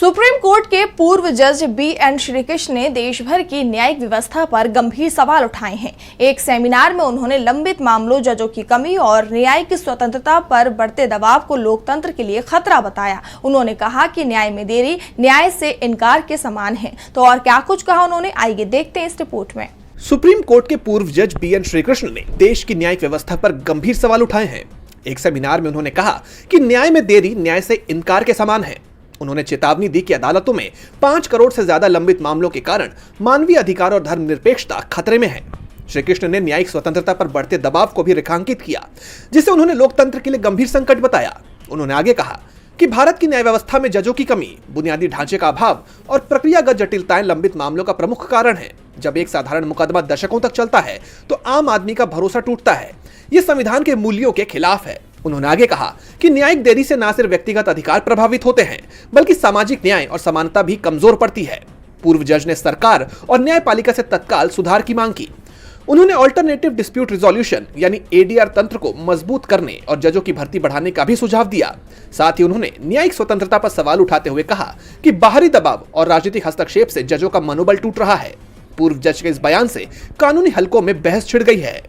Supreme court के पूर्व जज बी.एन. श्रीकृष्ण ने देश भर की न्यायिक व्यवस्था पर गंभीर सवाल उठाए हैं। एक सेमिनार में उन्होंने लंबित मामलों, जजों की कमी और न्यायिक स्वतंत्रता पर बढ़ते दबाव को लोकतंत्र के लिए खतरा बताया। उन्होंने कहा कि न्याय में देरी न्याय से इनकार के समान है। तो और क्या कुछ कहा उन्होंने, आइए देखते हैं इस रिपोर्ट में। सुप्रीम कोर्ट के पूर्व जज बी.एन. श्रीकृष्ण ने देश की न्यायिक व्यवस्था पर गंभीर सवाल उठाए हैं। एक सेमिनार में उन्होंने कहा कि न्याय में देरी न्याय से इनकार के समान है। उन्होंने चेतावनी दी कि अदालतों में 5 करोड़ से ज्यादा लंबित मामलों के कारण मानवीय अधिकार और धर्मनिरपेक्षता खतरे में है। श्री कृष्ण ने न्यायिक स्वतंत्रता पर बढ़ते दबाव को भी रेखांकित किया, जिसे उन्होंने लोकतंत्र के लिए गंभीर संकट बताया। उन्होंने आगे कहा कि भारत की न्याय व्यवस्था में जजों की कमी, बुनियादी ढांचे का अभाव और प्रक्रियागत जटिलताएं लंबित मामलों का प्रमुख कारण है। जब एक साधारण मुकदमा दशकों तक चलता है तो आम आदमी का भरोसा टूटता है। ये संविधान के मूल्यों के खिलाफ है। उन्होंने आगे कहा कि न्यायिक देरी से न सिर्फ व्यक्तिगत अधिकार प्रभावित होते हैं, बल्कि सामाजिक न्याय और समानता भी कमजोर पड़ती है। पूर्व जज ने सरकार और न्यायपालिका से तत्काल सुधार की मांग की। उन्होंने अल्टरनेटिव डिस्प्यूट रिजोल्यूशन यानी एडीआर तंत्र को मजबूत करने और जजों की भर्ती बढ़ाने का भी सुझाव दिया। साथ ही उन्होंने न्यायिक स्वतंत्रता पर सवाल उठाते हुए कहा कि बाहरी दबाव और राजनीतिक हस्तक्षेप से जजों का मनोबल टूट रहा है। पूर्व जज के इस बयान से कानूनी हलकों में बहस छिड़ गई है।